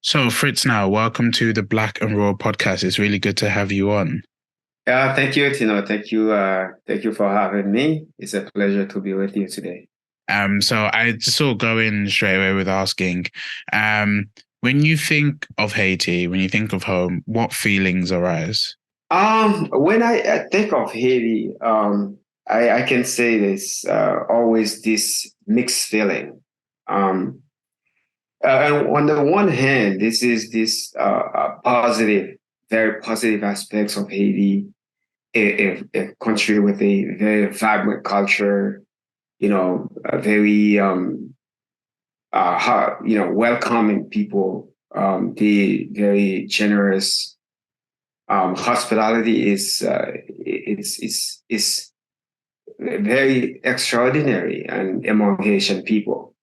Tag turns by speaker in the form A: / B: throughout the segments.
A: So, Fritznel, welcome to the Black and Raw podcast. It's really good to have you on.
B: Yeah, thank you, Tino. Thank you for having me. It's a pleasure to be with you today.
A: So I just sort of go in straight away with asking, um, when you think of Haiti, when you think of home, what feelings arise?
B: When I think of Haiti, I can say this always this mixed feeling. Um, and on the one hand, this is this positive, very positive aspects of Haiti, a country with a very vibrant culture, a very welcoming people. The very generous. Hospitality is very extraordinary and among Haitian people.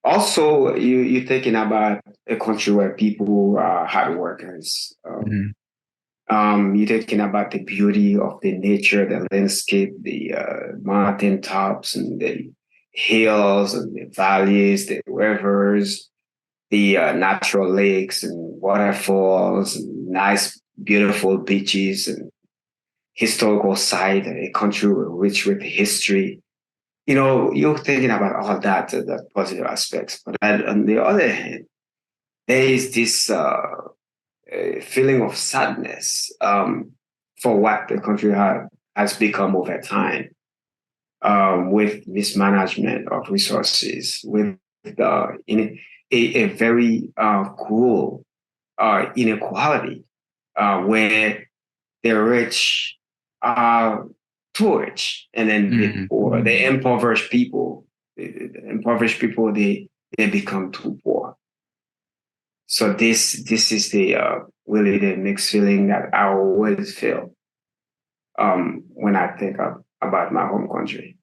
B: Also, you're thinking about a country where people are hard workers.
A: Mhm.
B: You're thinking about the beauty of the nature, the landscape, the mountain tops and the hills and the valleys, the rivers, the natural lakes and waterfalls and nice, beautiful beaches and historical site, a country rich with history. You're thinking about all that, the positive aspects. But on the other hand, there is this feeling of sadness for what the country has become over time, with mismanagement of resources, with a very cruel inequality, where the rich are too rich, and then the
A: Mhm.
B: poor, the impoverished people, the impoverished people, they become too poor. So this is the really the mixed feeling that I always feel when I think about my home country.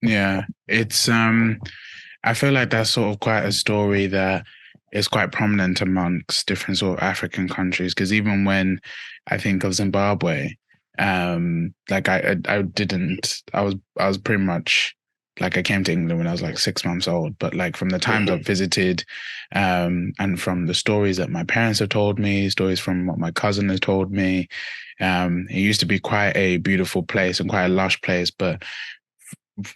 A: Yeah, I feel like that's sort of quite a story that is quite prominent amongst different sort of African countries. Because even when I think of Zimbabwe, like I didn't, I was pretty much like I came to England when I was like 6 months old. But like from the times I've visited, and from the stories that my parents have told me, stories from what my cousin has told me, it used to be quite a beautiful place and quite a lush place, but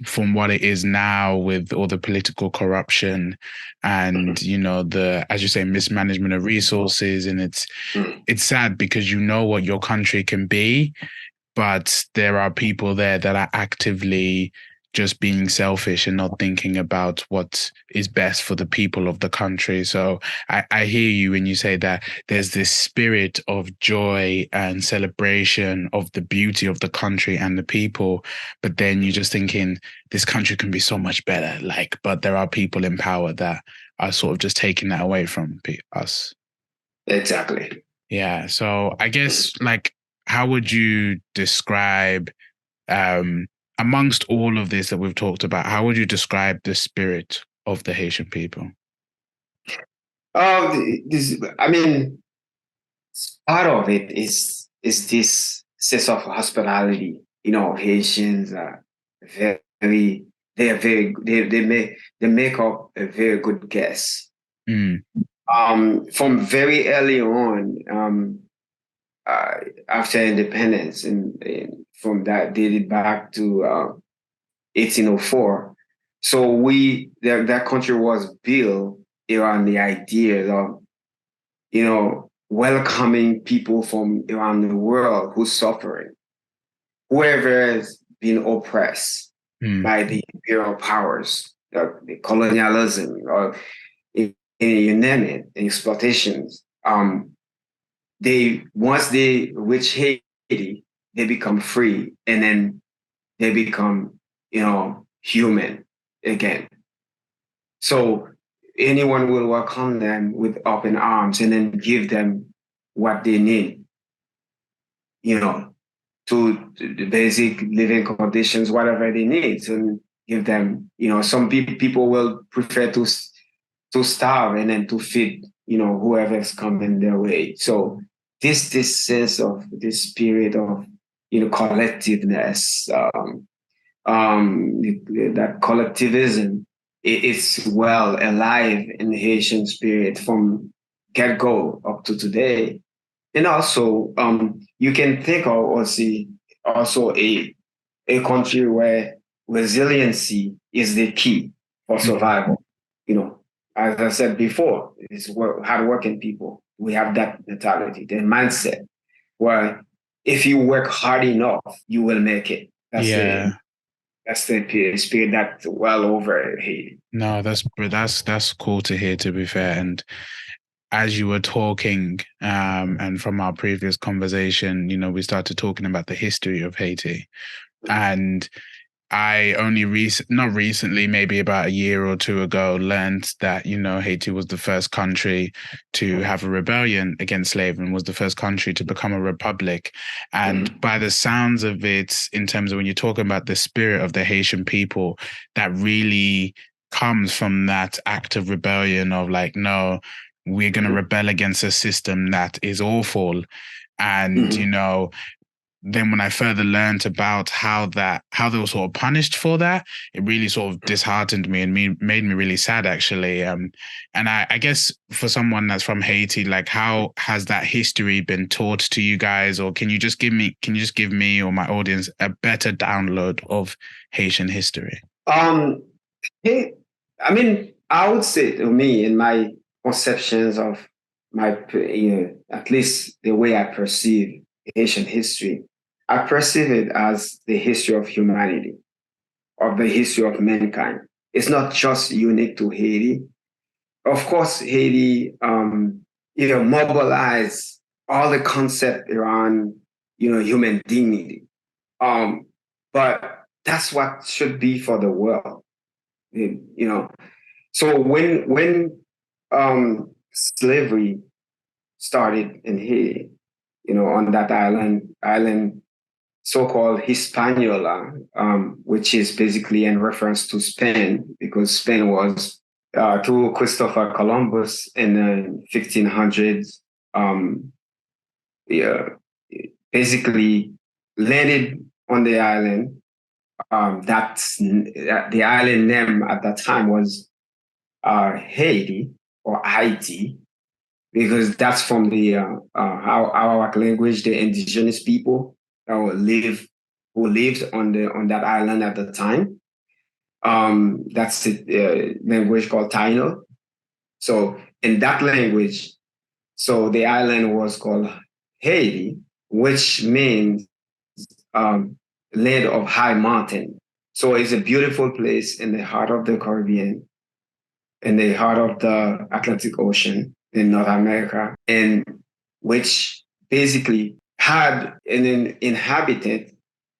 A: from what it is now with all the political corruption and the, as you say, mismanagement of resources, and it's sad because you know what your country can be, but there are people there that are actively just being selfish and not thinking about what is best for the people of the country. So I hear you when you say that there's this spirit of joy and celebration of the beauty of the country and the people, but then you're just thinking this country can be so much better. Like, but there are people in power that are sort of just taking that away from us.
B: Exactly.
A: Yeah. So I guess like, how would you describe, um, amongst all of this that we've talked about, how would you describe the spirit of the Haitian people?
B: I mean, part of it is this sense of hospitality. Haitians are very they are very they make up a very good guess.
A: Mm,
B: From very early on, uh, after independence, and from that dated back to 1804. So that country was built around the idea of welcoming people from around the world who's suffering, whoever has been oppressed
A: mm,
B: by the imperial powers, the colonialism, or you name it, the exploitations. They once they reach Haiti, they become free, and then they become human again. So anyone will welcome them with open arms and then give them what they need, you know, to the basic living conditions, whatever they need, and give them, some people will prefer to starve and then to feed, whoever's coming their way. So this sense of this spirit of collectiveness, that collectivism is well alive in the Haitian spirit from get go up to today. And also, you can think of or see also a country where resiliency is the key for
A: Mhm.
B: survival. You know, as I said before, it's hardworking people. We have that mentality, the mindset, where if you work hard enough, you will make it.
A: Yeah.
B: That's the spirit that's well over Haiti.
A: No, that's cool to hear, to be fair. And as you were talking, and from our previous conversation, we started talking about the history of Haiti. And I only not recently, maybe about a year or two ago, learned that, Haiti was the first country to have a rebellion against slavery and was the first country to become a republic. And
B: Mhm.
A: by the sounds of it, in terms of when you're talking about the spirit of the Haitian people, that really comes from that act of rebellion of like, no, we're going to
B: Mhm.
A: rebel against a system that is awful. And,
B: Mhm.
A: then when I further learned about how they were sort of punished for that, it really sort of disheartened me and made me really sad actually. And I guess for someone that's from Haiti, like how has that history been taught to you guys, or can you just give me or my audience a better download of Haitian history?
B: Um, hey, I mean, I would say to me, in my conceptions of at least the way I perceive Haitian history, I perceive it as the history of humanity, of the history of mankind. It's not just unique to Haiti. Of course, Haiti, mobilized all the concept around, human dignity. Um, but that's what should be for the world. You know, so when slavery started in Haiti, on that island so-called Hispaniola, which is basically in reference to Spain, because Spain was through Christopher Columbus in the 1500s, yeah, basically landed on the island. The island name at that time was Haiti or Haiti, because that's from the our language, the indigenous people who lived on that island at the time. That's the language called Taino. So in that language, so the island was called Haiti, which means um, land of high mountain. So it's a beautiful place in the heart of the Caribbean, in the heart of the Atlantic Ocean in North America, and which basically had an inhabitant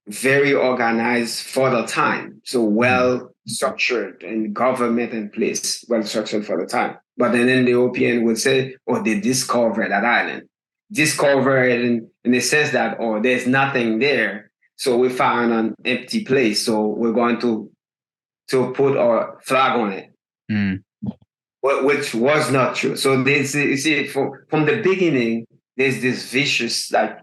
B: very organized for the time. So
A: Mm.
B: well structured and government in place, well structured for the time. But then the European would say, oh, they discovered that island. Discover it in the sense that, oh, there's nothing there. So we found an empty place. So we're going to put our flag on it,
A: Mm.
B: which was not true. So this, you see, from the beginning, there's this vicious like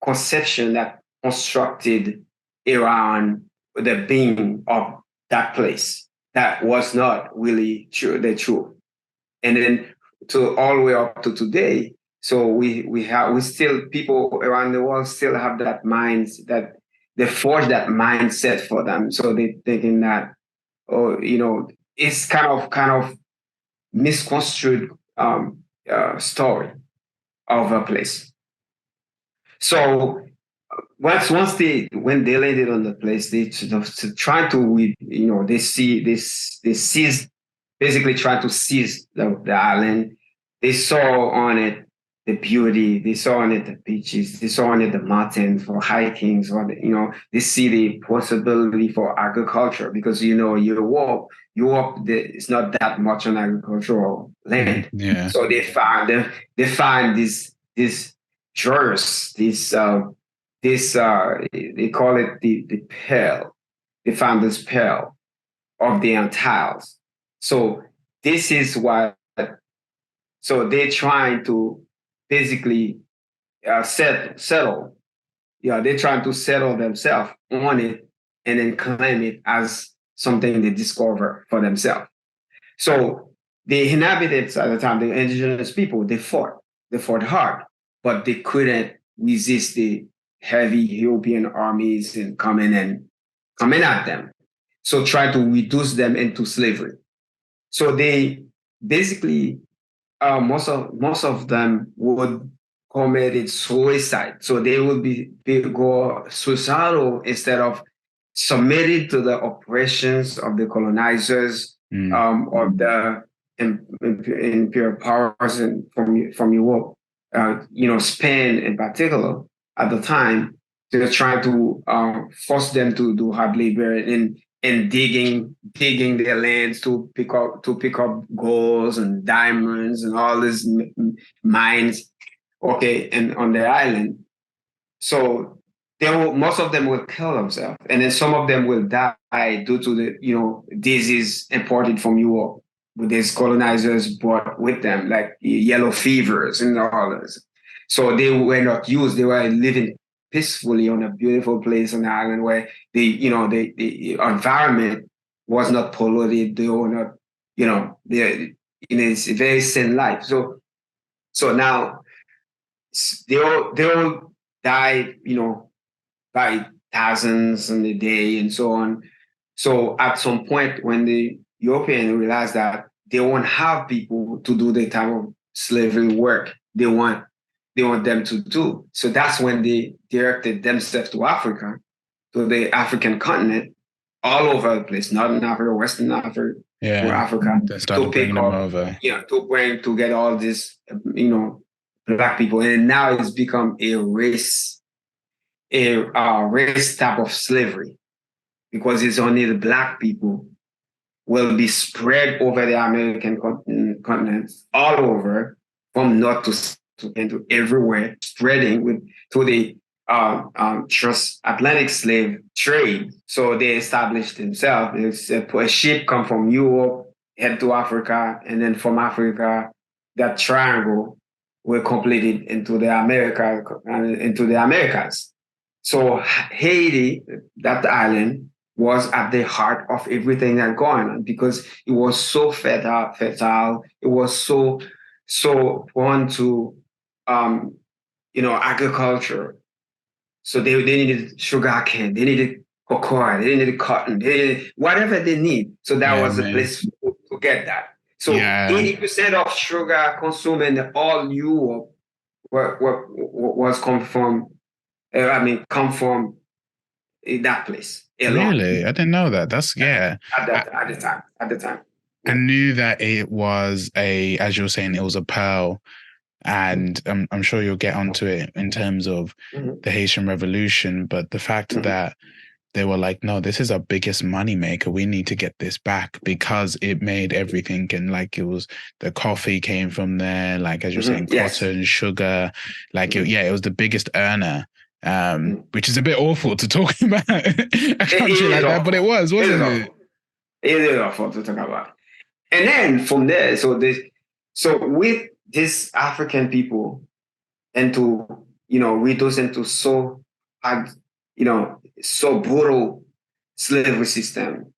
B: conception that constructed around the being of that place that was not really true, the truth. And then to all the way up to today, so we still, people around the world still have that mind, that they forge that mindset for them. So they thinking that, oh, it's kind of misconstrued story of a place. So once they when they landed on the place, they to try to they seized, basically try to seize the island. They saw on it the beauty, they saw on it the beaches, they saw on it the mountains for hiking, or they see the possibility for agriculture, because Europe it's not that much on agricultural
A: Mm.
B: land.
A: Yeah.
B: So they find this jars, they call it the pearl. They found this pearl of the Antilles. So this is what. So they're trying to basically settle. Yeah, they're trying to settle themselves on it and then claim it as something they discover for themselves. So the inhabitants at the time, the indigenous people, they fought hard, but they couldn't resist the heavy European armies and coming at them. So try to reduce them into slavery. So they basically most of them would committed suicide. So they would go suicidal instead of submitted to the oppressions of the colonizers, of the imperial powers from Europe. Spain in particular at the time. They're trying to force them to do hard labor and digging their lands to pick up golds and diamonds and all these mines, okay, and on the island. So most of them will kill themselves, and then some of them will die due to the disease imported from Europe, with these colonizers brought with them, like yellow fevers and all this. So they were not used; they were living peacefully on a beautiful place on the island where the environment was not polluted. They were not, they're in a very sane life. So now they all die, by thousands in a day and so on. So at some point, when the Europeans realized that they won't have people to do the type of slavery work they want them to do, so that's when they directed themselves to Africa, to the African continent, all over the place, Northern Africa, Western Africa, or Africa,
A: to pick them over.
B: To get all this, black people, and now it's become a race type of slavery, because it's only the black people will be spread over the American continent, all over, from north to into everywhere, spreading to the transatlantic slave trade. So they established themselves. A ship come from Europe, head to Africa, and then from Africa, that triangle were completed into the Americas. So Haiti, that island, was at the heart of everything that going on, because it was so fertile. It was so prone to agriculture. So they needed sugar cane, they needed cocoa, they needed cotton, they needed whatever they need. So that was the place to get that. So 80% of sugar consumed in all Europe was come from that place alone.
A: Really? I didn't know that. That's
B: At the time.
A: I knew that it was as you were saying, it was a pearl. And I'm sure you'll get onto it in terms of the Haitian Revolution. But the fact that they were like, no, this is our biggest money maker. We need to get this back, because it made everything. And like, it was, the coffee came from there, like, as you're saying, cotton, sugar, like, it was the biggest earner, which is a bit awful to talk about a country like that, but it was, wasn't it?
B: It is awful to talk about. And then from there, so with these African people, and to reduce into so brutal slavery system,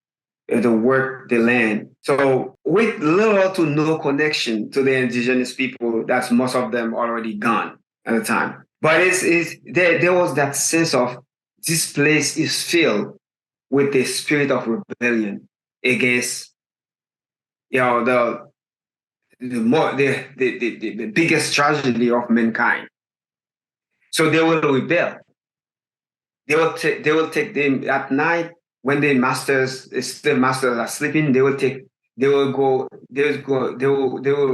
B: to work the land. So with little to no connection to the indigenous people, that's most of them already gone at the time. But there was that sense of, this place is filled with the spirit of rebellion against the biggest tragedy of mankind. So they will rebel. They will take them at night when the slave masters are sleeping. They will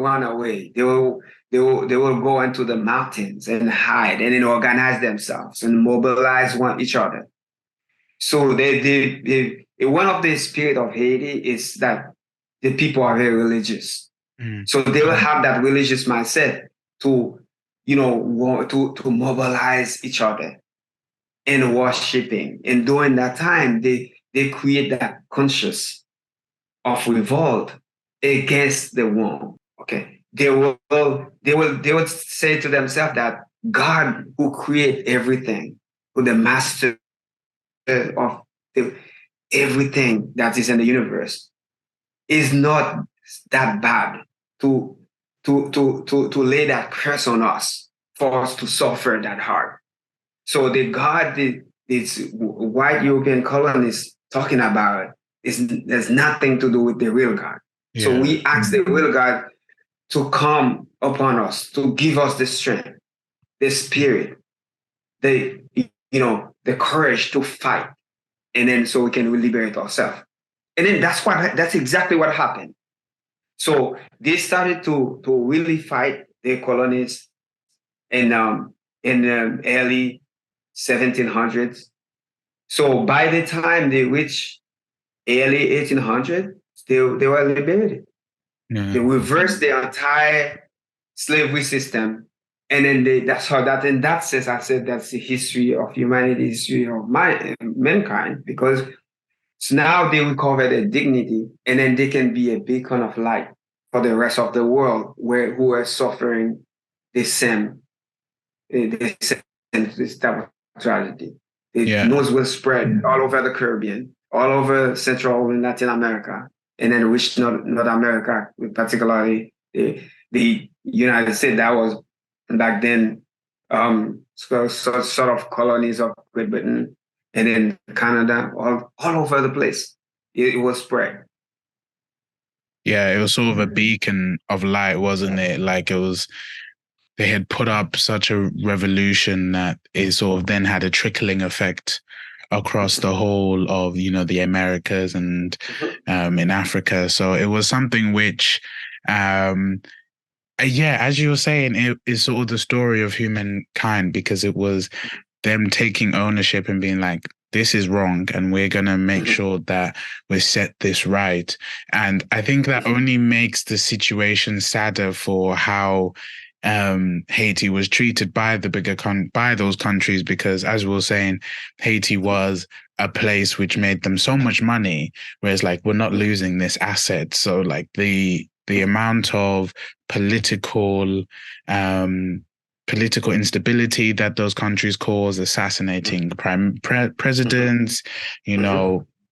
B: run away. They will go into the mountains and hide, and then organize themselves and mobilize each other. So one of the spirit of Haiti is that the people are very religious. So they will have that religious mindset to mobilize each other in worshiping. And during that time, they create that conscious of revolt against the one. Okay, they will say to themselves that God, who created everything, who the master of everything that is in the universe, is not that bad to to lay that curse on us for us to suffer that hard. So the God that this white European colonists talking about is there's nothing to do with the real God. So
A: Yeah.
B: we ask the real God to come upon us, to give us the strength, the spirit, the the courage to fight, and then so we can liberate ourselves. And then that's exactly what happened. So they started to really fight the colonists in the early 1700s. So by the time they reached early 1800s, they were liberated. They
A: Yeah.
B: reversed the entire slavery system. And then that's how that, in that sense, I said that's the history of humanity, history of mankind, because so now they recover their dignity, and then they can be a beacon of light for the rest of the world who are suffering the same, this type of tragedy. The
A: Yeah.
B: news will spread all over the Caribbean, all over Central and Latin America, and then reach North America, particularly the United States. That was back then sort of colonies of Great Britain, and then Canada, all over the place. It was spread.
A: Yeah, it was sort of a beacon of light, wasn't it? Like it was, they had put up such a revolution that it sort of then had a trickling effect across the whole of, the Americas and in Africa. So it was something which, yeah, as you were saying, it is sort of the story of humankind because it was them taking ownership and being like, this is wrong, and we're going to make sure that we set this right. And I think that only makes the situation sadder for how Haiti was treated by the by those countries, because as we were saying, Haiti was a place which made them so much money, whereas like we're not losing this asset. So like the amount of political political instability that those countries cause, assassinating presidents,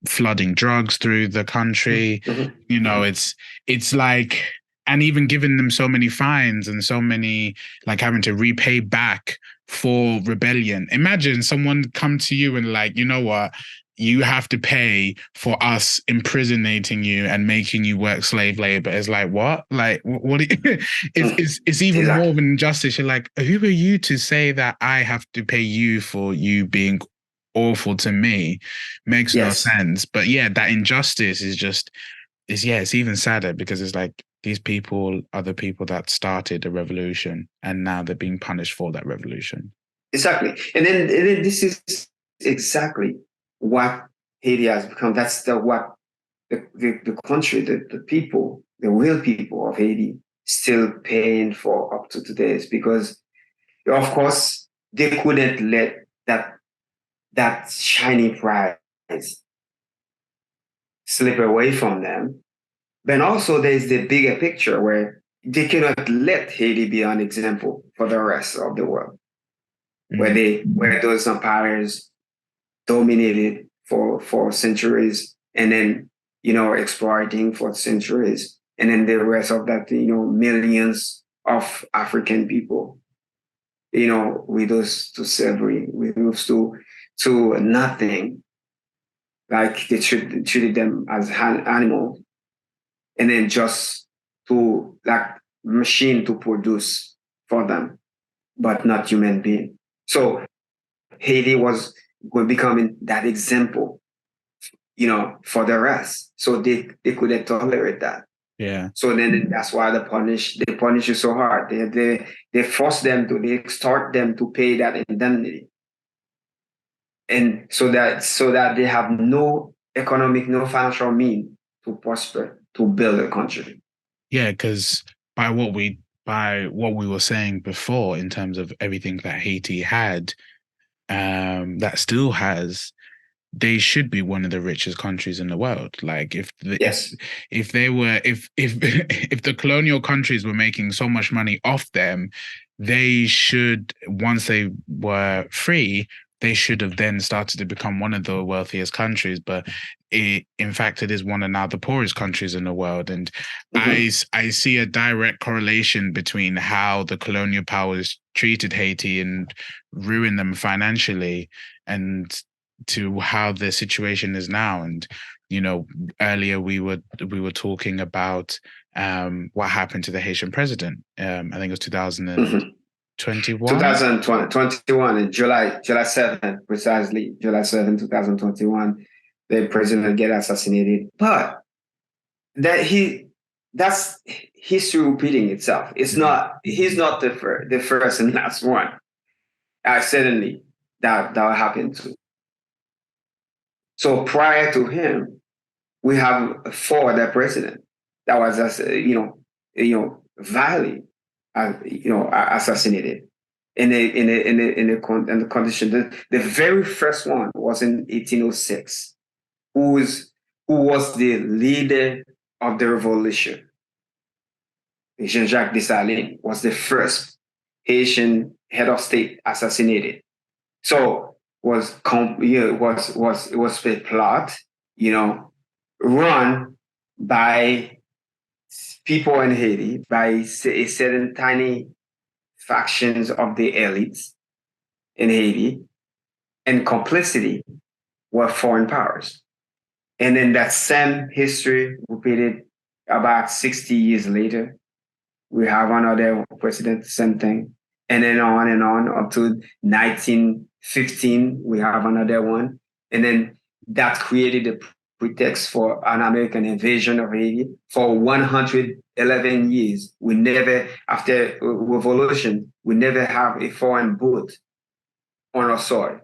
A: flooding drugs through the country. It's like, and even giving them so many fines and so many, like having to repay back for rebellion. Imagine someone come to you and like, you know what? You have to pay for us imprisonating you and making you work slave labor. It's like, what? Like, what? It's even more of an injustice. You're like, who are you to say that I have to pay you for you being awful to me? Makes no sense. But yeah, that injustice is just, it's even sadder because it's like these people are the people that started a revolution and now they're being punished for that revolution.
B: Exactly. And then this is exactly what Haiti has become. That's what the country, the people, the real people of Haiti still paying for up to today, is because, of course, they couldn't let that shiny prize slip away from them. But also there's the bigger picture where they cannot let Haiti be an example for the rest of the world, where those empires dominated for centuries, and then exploiting for centuries, and then the rest of that, millions of African people, reduced to slavery, reduced to nothing, like they treated them as animals, and then just to like machine to produce for them, but not human being. So Haiti was becoming that example, for the rest. So they couldn't tolerate that.
A: Yeah.
B: So then that's why they punish you so hard. They force them to, they extort them to pay that indemnity. And so that they have no economic, no financial means to prosper, to build a country.
A: Yeah, because by what we were saying before in terms of everything that Haiti had, that still has, they should be one of the richest countries in the world. Like if they were if the colonial countries were making so much money off them, they should, once they were free, they should have then started to become one of the wealthiest countries, but in fact, it is one of now the poorest countries in the world. And
B: Mhm.
A: I see a direct correlation between how the colonial powers treated Haiti and ruined them financially, and to how the situation is now. And earlier we were talking about what happened to the Haitian president. I think it was
B: Mhm.
A: 2021.
B: 2021 in July 7th, precisely July 7th, 2021, the president get assassinated. But that he that's history repeating itself. He's not the first and last one. Certainly that happened too. So prior to him, we have four other president that was just violently assassinated in the condition. The very first one was in 1806. Who was the leader of the revolution? Jean-Jacques Dessalines was the first Haitian head of state assassinated. So it was a plot, you know, run by people in Haiti, by a certain tiny factions of the elites in Haiti, and complicity were foreign powers. And then that same history repeated about 60 years later. We have another president, same thing. And then on and on up to 1915, we have another one. And then that created a pretext for an American invasion of Haiti. For 111 years, we never, after revolution, we never have a foreign boat on our soil.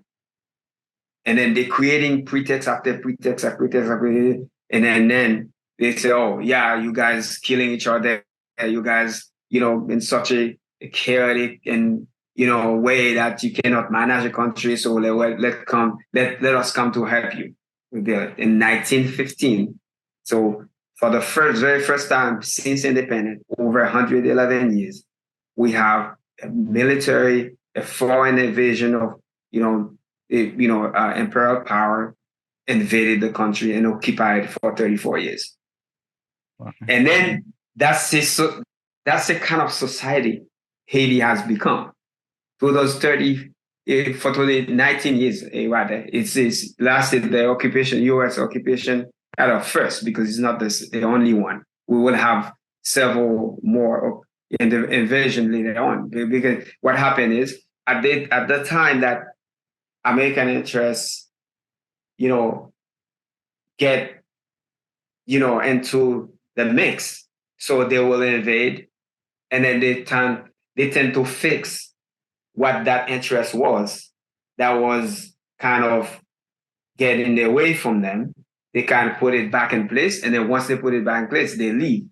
B: And then they're creating pretext after pretext after pretext after pretext. And then they say, oh, yeah, you guys killing each other. You guys, in such a chaotic and, way that you cannot manage a country. So let us come to help you. In 1915. So for the very first time since independence, over 111 years, we have a foreign invasion of, imperial power invaded the country and occupied for 34 years. Wow. And then that's the kind of society Haiti has become. For those 19 years, rather, it's lasted the occupation, U.S. occupation at our first, because it's not the only one. We will have several more in the invasion later on. Because what happened is, at the time that American interests, get, into the mix. So they will invade, and then they tend to fix what that interest was that was kind of getting away from them. They kind of put it back in place. And then once they put it back in place, they leave.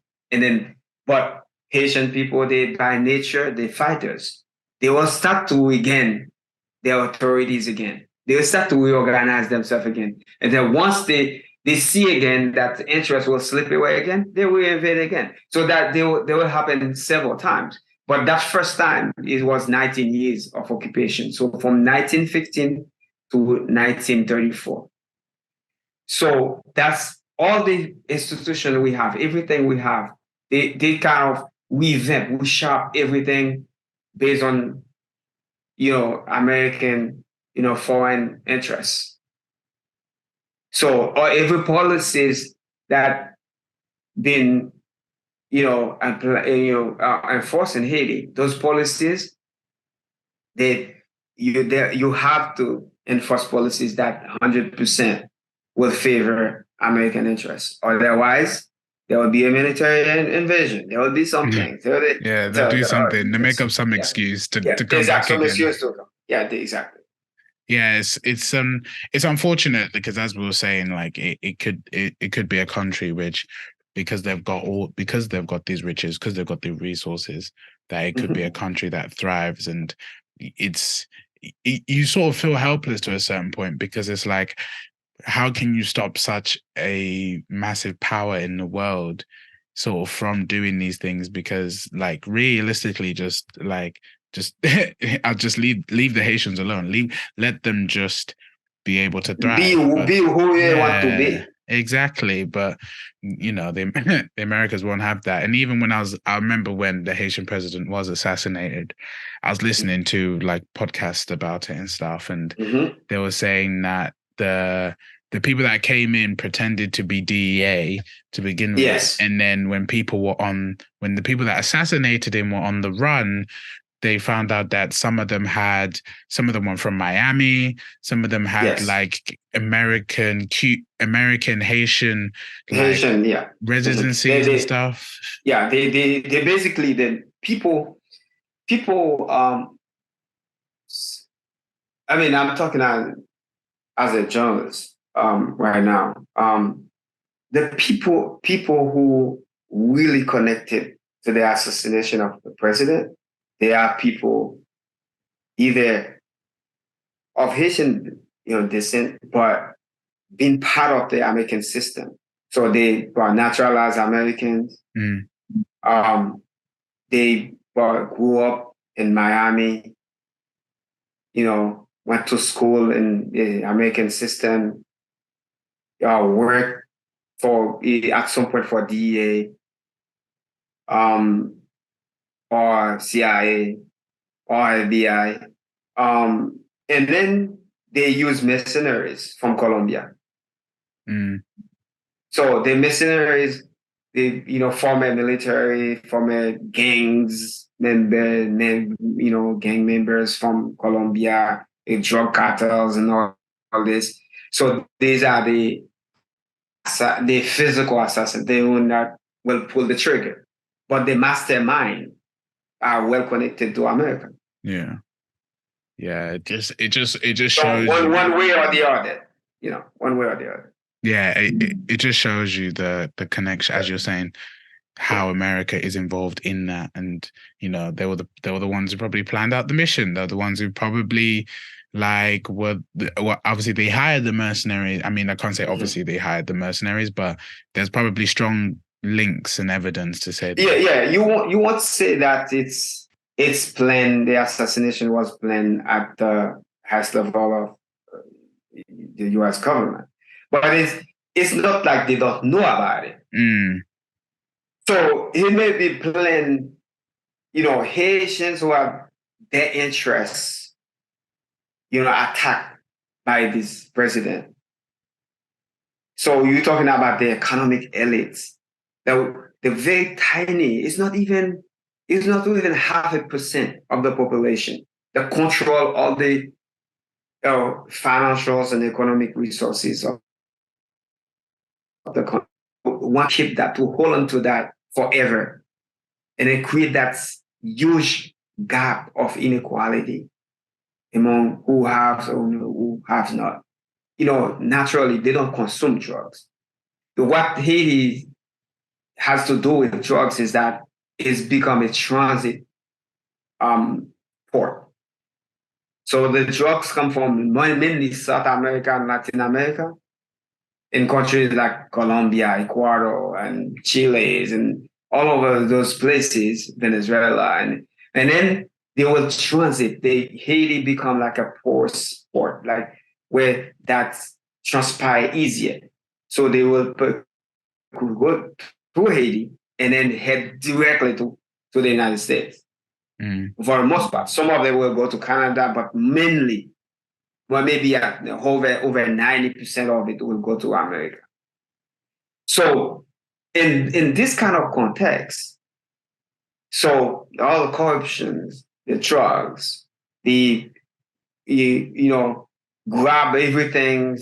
B: But Haitian people, they by nature, they're fighters. They will start to regain their authorities again. They will start to reorganize themselves again. And then once they see again that the interest will slip away again, they will invade again. So that they will happen several times. But that first time, it was 19 years of occupation. So from 1915 to 1934. So that's all the institutions we have, everything we have. They kind of revamp, reshape everything based on, American, foreign interests. So every policies that been, enforced in Haiti, those policies, you have to enforce policies that 100% will favor American interests. Otherwise, there will be a military invasion. There will be something.
A: Yeah, they'll do something. They make up some excuse to come back again.
B: Yeah, exactly.
A: Yeah, it's unfortunate because, as we were saying, like it could be a country which, because they've got these riches, because they've got the resources, that it could be a country that thrives. And you sort of feel helpless to a certain point, because it's like, how can you stop such a massive power in the world sort of from doing these things? Because, like, realistically, just like just I'll just leave the Haitians alone. Let them just be able to
B: Be
A: thrive.
B: who
A: But
B: be who they want to
A: yeah,
B: be.
A: exactly. But the Americans won't have that. And even when I remember when the Haitian president was assassinated, I was listening to like podcasts about it and stuff, and
B: Mm-hmm.
A: they were saying that the people that came in pretended to be DEA to begin with,
B: Yes.
A: and then when the people that assassinated him were on the run, they found out that some of them were from Miami, some of them had
B: Yes.
A: like American Haitian like
B: Haitian, yeah. Mhm.
A: residencies and stuff.
B: Yeah, they basically the people I mean, I'm talking as a journalist right now. The people who really connected to the assassination of the president, they are people either of Haitian, descent, but being part of the American system. So they were naturalized Americans.
A: Mm,
B: Um, they grew up in Miami, went to school in the American system, worked at some point for DEA, or CIA or FBI. And then they use mercenaries from Colombia.
A: mm,
B: So the mercenaries, they, former military, former gang members from Colombia, drug cartels and all this. So these are the physical assassins, the one that will pull the trigger. But the mastermind are well connected to America.
A: yeah. Yeah. It just
B: So
A: shows
B: one
A: you.
B: way or the other, one way or the other.
A: Yeah, it just shows you the connection, as you're saying, how America is involved in that. And they were the ones who probably planned out the mission. They're the ones who probably like well, obviously they hired the mercenaries. I mean, I can't say
B: Mm-hmm.
A: obviously they hired the mercenaries, but there's probably strong links and evidence to say that
B: Yeah, yeah. You won't say that it's planned. The assassination was planned at the highest level of the U.S. government, but it's not like they don't know about it.
A: mm,
B: So it may be planned. Haitians who have their interests, attacked by this president. So you're talking about the economic elites. The very tiny, it's not even 0.5% of the population that control all the financials and economic resources of the country. Want to keep that, to hold on to that forever, and then create that huge gap of inequality among who have or who have not. Naturally, they don't consume drugs. What Haiti has to do with drugs is that it's become a transit port. So the drugs come from mainly South America and Latin America, in countries like Colombia, Ecuador, and Chile, and all over those places, Venezuela, and then they will transit. Haiti become like a port, like where that transpire easier. So they will go to Haiti and then head directly to the United States.
A: mm,
B: For the most part, some of them will go to Canada, but mainly, well, maybe over 90% of it will go to America. So in this kind of context, so all the corruptions, the drugs, the grab everything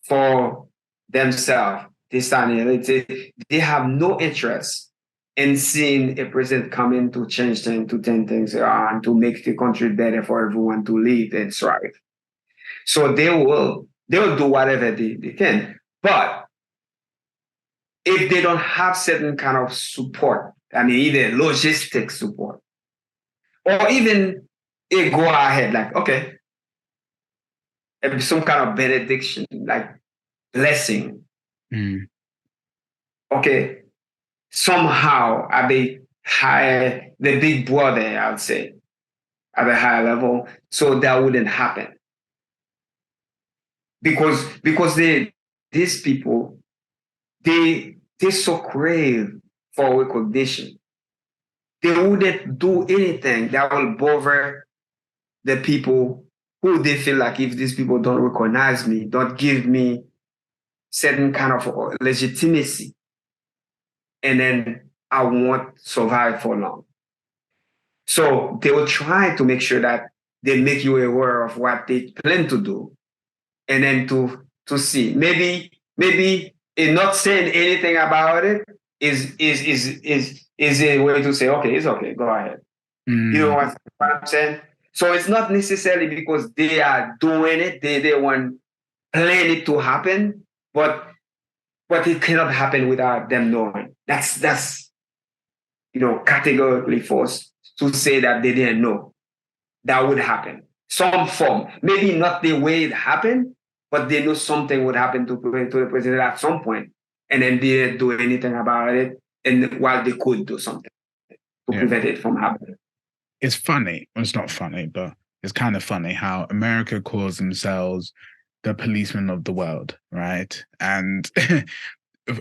B: for themselves, they have no interest in seeing a president come in to change things, to turn things around, to make the country better for everyone to live and thrive. So they will do whatever they can. But if they don't have certain kind of support, I mean, either logistic support or even a go ahead, like, okay, some kind of benediction, like blessing.
A: mm,
B: Okay, somehow I be high, the big brother, I would say. at a higher level, so that wouldn't happen. Because these people, they so crave for recognition. They wouldn't do anything that will bother the people who they feel like, if these people don't recognize me, don't give me certain kind of legitimacy, and then I won't survive for long. So they will try to make sure that they make you aware of what they plan to do, and then to see, maybe in not saying anything about it is a way to say, okay, it's okay, go ahead. You know what I'm saying? So it's not necessarily because they are doing it, they want plan it to happen, but it cannot happen without them knowing. That's categorically false to say that they didn't know that would happen. Some form, maybe not the way it happened, but they know something would happen to the president at some point, and then they didn't do anything about it. And while they could do something to prevent it from happening.
A: It's funny. Well, it's not funny, but it's kind of funny how America calls themselves the policeman of the world, right? And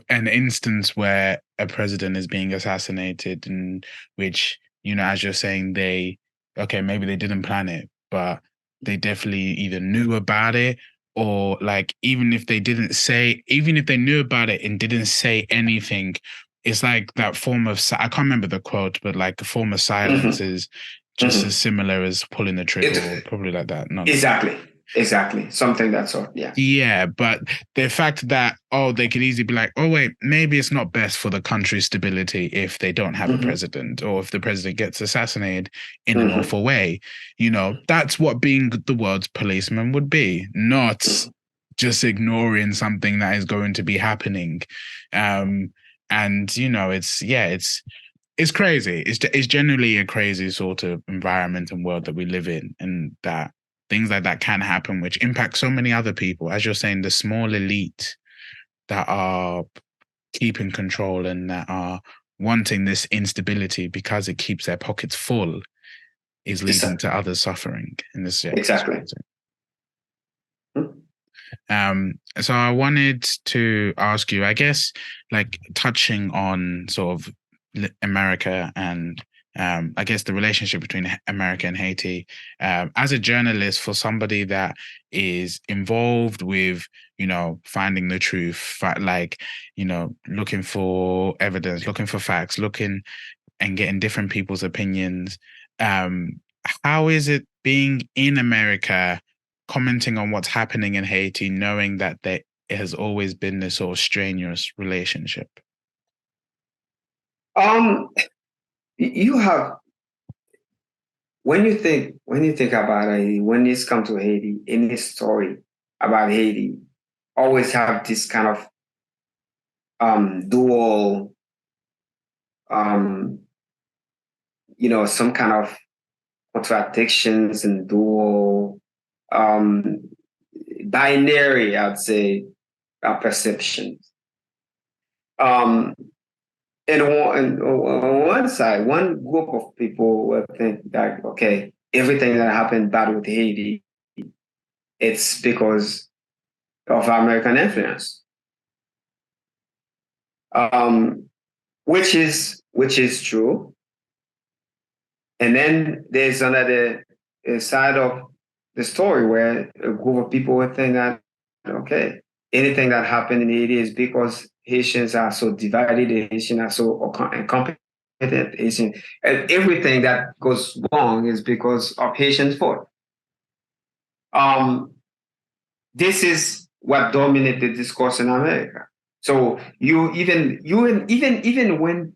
A: an instance where a president is being assassinated, in which, as you're saying, maybe they didn't plan it, but they definitely either knew about it, or like, even if they knew about it and didn't say anything, it's like that form of, I can't remember the quote, but like a form of silence is just as similar as pulling the trigger, or probably like that.
B: Exactly. Something that's all. Yeah.
A: Yeah, but the fact that, they could easily be like, oh wait, maybe it's not best for the country's stability if they don't have a president, or if the president gets assassinated in an awful way. That's what being the world's policeman would be, not just ignoring something that is going to be happening. And it's crazy. It's generally a crazy sort of environment and world that we live in, and that things like that can happen, which impact so many other people. As you're saying, the small elite that are keeping control and that are wanting this instability because it keeps their pockets full is leading to others suffering in this.
B: Exactly.
A: So I wanted to ask you, I guess, like touching on sort of America and I guess the relationship between America and Haiti, as a journalist, for somebody that is involved with, finding the truth, looking for evidence, looking for facts, looking and getting different people's opinions. How is it being in America, commenting on what's happening in Haiti, knowing that it has always been this sort of strenuous relationship?
B: You have, when you think about Haiti, when it's come to Haiti, any story about Haiti always have this kind of dual, some kind of contradictions and dual, binary, I'd say, perceptions. And on one side, one group of people will think that, okay, everything that happened bad with Haiti, it's because of American influence, which is true. And then there's another side of the story where a group of people will think that, okay, anything that happened in Haiti is because Haitians are so divided, Haitians are so incompetent, Haitian, and everything that goes wrong is because of Haitians' fault. This is what dominated the discourse in America. So even when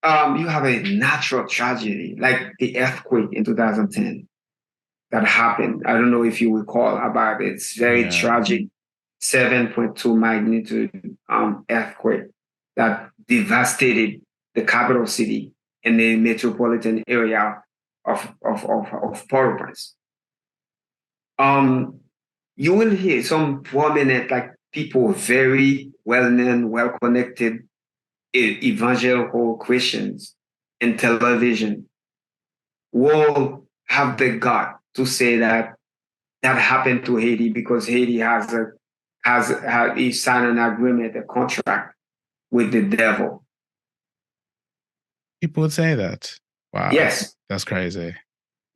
B: you have a natural tragedy like the earthquake in 2010 that happened, I don't know if you recall about it. It's very tragic. 7.2 magnitude earthquake that devastated the capital city and the metropolitan area of Port-au-Prince. You will hear some prominent, like people very well-known, well-connected evangelical Christians in television will have the gut to say that that happened to Haiti because Haiti has he signed an agreement, a contract with the devil.
A: People would say that. Wow,
B: Yes,
A: that's crazy.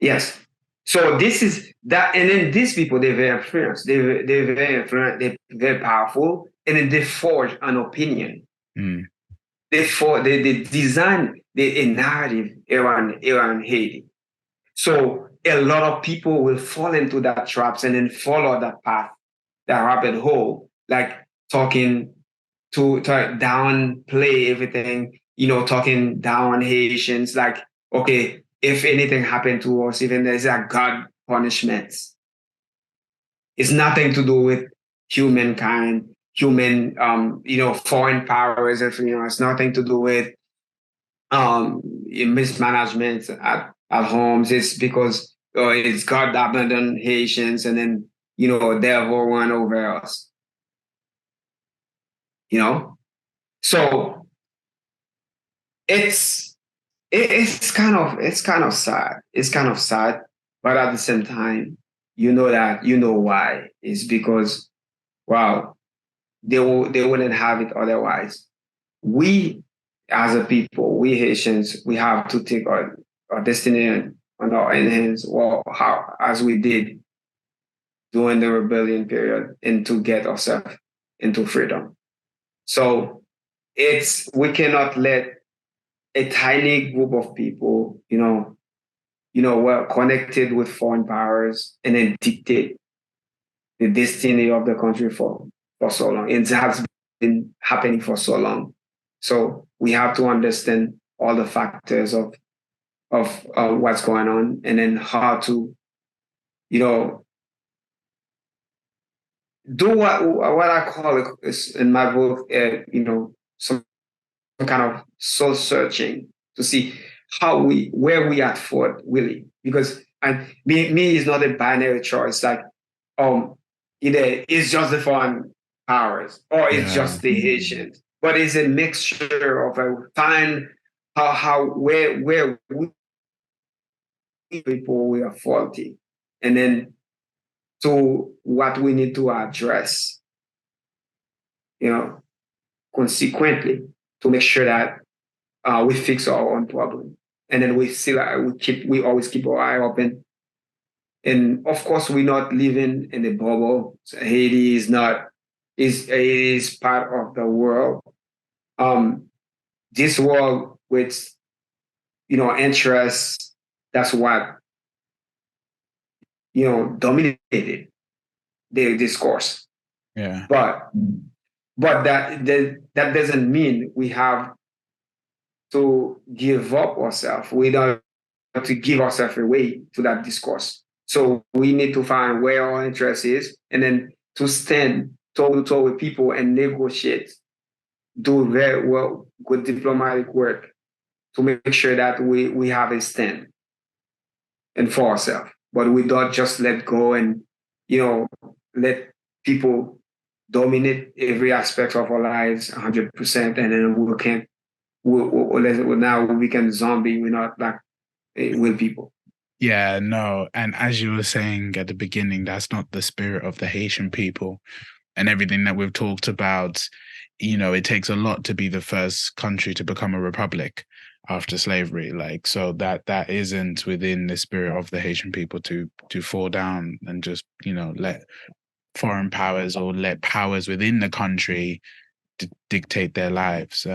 B: yes. So this is that, and then these people they're very influenced. They're very influenced. They're very powerful, and then they forge an opinion.
A: Mm.
B: They design a narrative around Haiti. So a lot of people will fall into that traps and then follow that path, that rabbit hole, like talking to downplay everything, talking down Haitians, like, okay, if anything happened to us, even there's a God punishments. It's nothing to do with humankind, foreign powers, it's nothing to do with mismanagement at homes. It's because it's God abandoned Haitians and then devil run over us. So it's it's kind of sad. It's kind of sad, but at the same time, why. It's because wow, they wouldn't have it otherwise. We as a people, we Haitians, we have to take our destiny on our own hands, well, how as we did during the rebellion period, and to get ourselves into freedom. So we cannot let a tiny group of people, were connected with foreign powers and then dictate the destiny of the country for so long. It has been happening for so long. So we have to understand all the factors of what's going on, and then how to, do what I call it is in my book, some kind of soul searching to see where we at fault really, because me is not a binary choice, like either it's just the foreign powers or it's
A: Yeah.
B: just the Haitians, but it's a mixture of a find how where we people we are faulty, and then to what we need to address, you know consequently, to make sure that we fix our own problem, and then we always keep our eye open. And of course, we're not living in a bubble. So Haiti is part of the world. This world with interests. That's what dominated the discourse.
A: Yeah.
B: But that doesn't mean we have to give up ourselves. We don't have to give ourselves away to that discourse. So we need to find where our interest is, and then to stand toe to toe with people and negotiate, do very well, good diplomatic work to make sure that we have a stand and for ourselves. But we don't just let go and let people dominate every aspect of our lives 100%, and then we can't. Now we can zombie. We're not like with people.
A: Yeah, no. And as you were saying at the beginning, that's not the spirit of the Haitian people. And everything that we've talked about, it takes a lot to be the first country to become a republic after slavery. Like, so that isn't within the spirit of the Haitian people to fall down and just, let foreign powers or let powers within the country dictate their lives.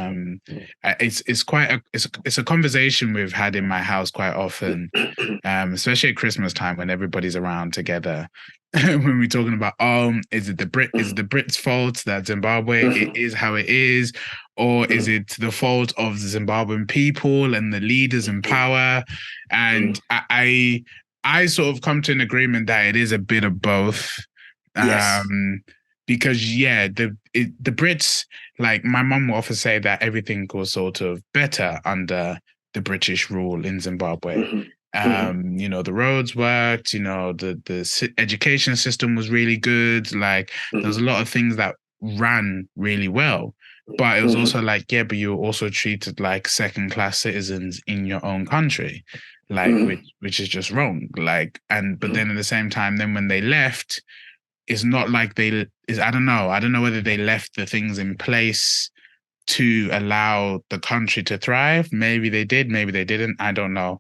A: It's quite it's a conversation we've had in my house quite often, especially at Christmas time when everybody's around together. When we're talking about, is it the Brits' fault that Zimbabwe it is how it is, or is it the fault of the Zimbabwean people and the leaders in power? And I sort of come to an agreement that it is a bit of both.
B: Yes.
A: Because the Brits, like my mum will often say that everything was sort of better under the British rule in Zimbabwe. The roads worked, the education system was really good. Like there was a lot of things that ran really well. But it was also
B: Mhm.
A: like, yeah, but you were also treated like second class citizens in your own country, like
B: Mhm.
A: which is just wrong. Like, and but
B: Mhm.
A: then at the same time, then when they left, it's not like they is I don't know whether they left the things in place to allow the country to thrive. Maybe they did, maybe they didn't. I don't know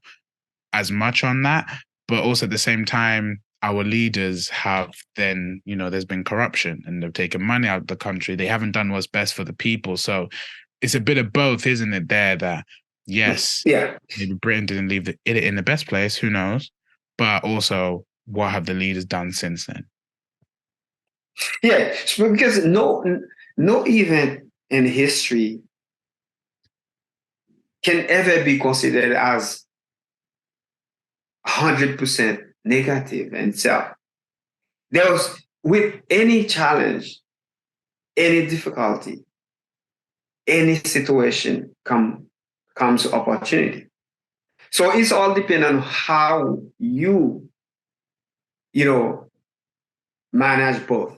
A: as much on that. But also at the same time, our leaders have then, there's been corruption and they've taken money out of the country. They haven't done what's best for the people. So it's a bit of both, isn't it? There that yes,
B: Yeah.
A: maybe Britain didn't leave it in the best place. Who knows? But also, what have the leaders done since then?
B: Yeah. Because no event in history can ever be considered as 100% negative in itself. There's with any challenge, any difficulty, any situation comes opportunity. So it's all depend on how you know, manage both